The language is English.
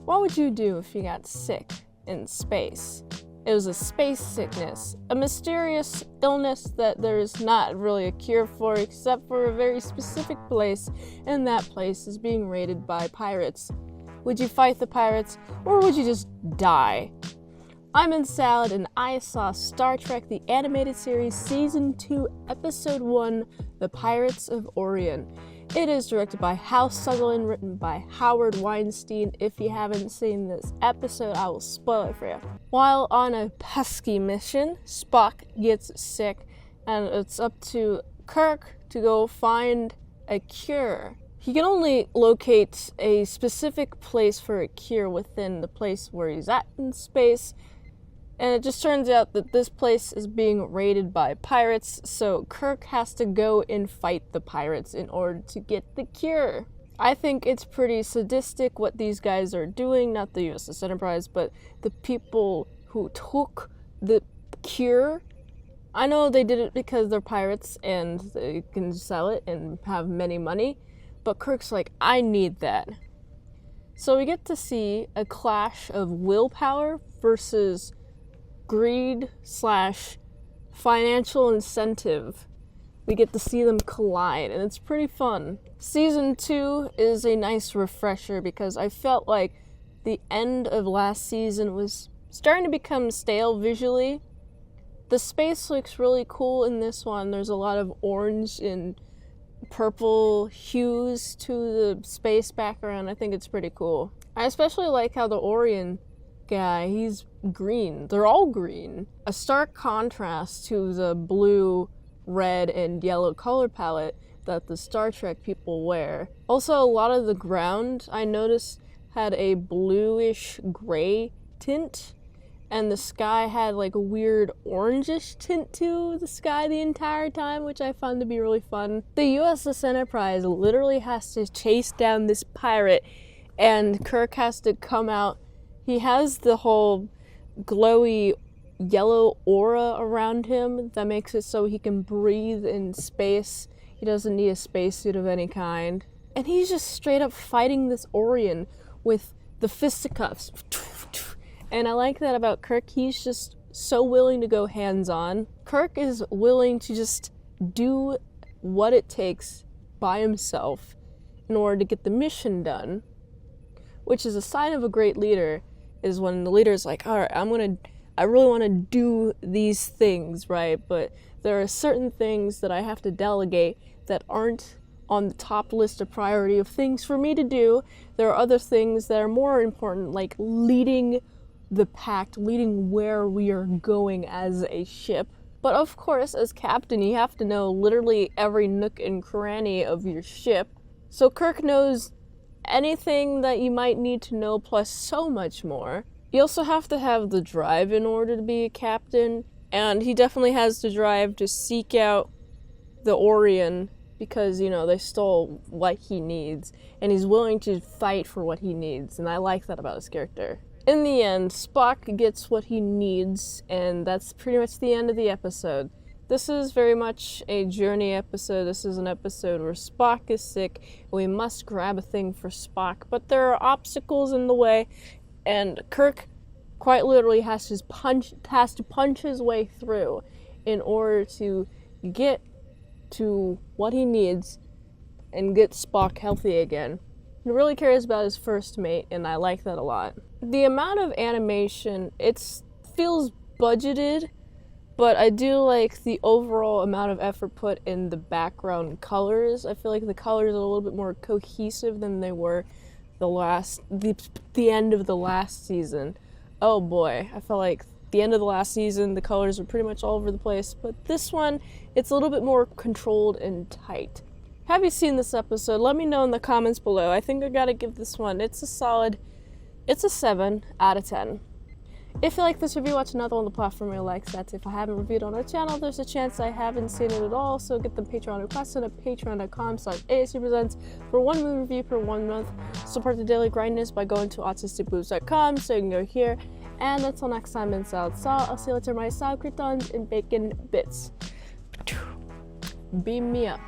What would you do if you got sick in space? It was a space sickness, a mysterious illness that there is not really a cure for except for a very specific place, and that place is being raided by pirates. Would you fight the pirates, or would you just die? I'm in Salad, and I saw Star Trek The Animated Series Season 2, Episode 1, The Pirates of Orion. It is directed by Hal Sutherland, written by Howard Weinstein. If you haven't seen this episode, I will spoil it for you. While on a pesky mission, Spock gets sick, and it's up to Kirk to go find a cure. He can only locate a specific place for a cure within the place where he's at in space, and it just turns out that this place is being raided by pirates, so Kirk has to go and fight the pirates in order to get the cure. I think it's pretty sadistic what these guys are doing, not the USS Enterprise, but the people who took the cure. I know they did it because they're pirates and they can sell it and have many money, but Kirk's like, I need that. So we get to see a clash of willpower versus greed / financial incentive. We get to see them collide, and it's pretty fun. Season 2 is a nice refresher because I felt like the end of last season was starting to become stale visually. The space looks really cool in this one. There's a lot of orange and purple hues to the space background. I think it's pretty cool. I especially like how the Orion guy, he's green. They're all green. A stark contrast to the blue, red, and yellow color palette that the Star Trek people wear. Also, a lot of the ground, I noticed, had a bluish gray tint, and the sky had like a weird orangish tint to the sky the entire time, which I found to be really fun. The USS Enterprise literally has to chase down this pirate, and Kirk has to come out. He has the whole glowy yellow aura around him that makes it so he can breathe in space. He doesn't need a spacesuit of any kind. And he's just straight up fighting this Orion with the fisticuffs. And I like that about Kirk. He's just so willing to go hands-on. Kirk is willing to just do what it takes by himself in order to get the mission done, which is a sign of a great leader, is when the leader's like, all right, I really want to do these things, right? But there are certain things that I have to delegate that aren't on the top list of priority of things for me to do. There are other things that are more important, like leading the pact, leading where we are going as a ship. But of course, as captain, you have to know literally every nook and cranny of your ship. So Kirk knows anything that you might need to know, plus so much more. You also have to have the drive in order to be a captain, and he definitely has the drive to seek out the Orion because, you know, they stole what he needs, and he's willing to fight for what he needs, and I like that about his character. In the end, Spock gets what he needs, and that's pretty much the end of the episode. This is very much a journey episode. This is an episode where Spock is sick, and we must grab a thing for Spock, but there are obstacles in the way, and Kirk quite literally has to punch his way through in order to get to what he needs and get Spock healthy again. He really cares about his first mate, and I like that a lot. The amount of animation, it feels budgeted, but I do like the overall amount of effort put in the background colors. I feel like the colors are a little bit more cohesive than they were the end of the last season. Oh boy, I felt like the end of the last season, the colors were pretty much all over the place, but this one, it's a little bit more controlled and tight. Have you seen this episode? Let me know in the comments below. I think I gotta give this one, it's a 7 out of 10. If you like this review, watch another on the platform you like. That's if I haven't reviewed on our channel, there's a chance I haven't seen it at all, so get the Patreon requested at patreon.com/ASEPresents for 1 movie review per 1 month. Support the daily grindness by going to autisticboobs.com, so you can go here. And until next time, in Salad Saw, I'll see you later, my salad croutons and bacon bits. Beam me up.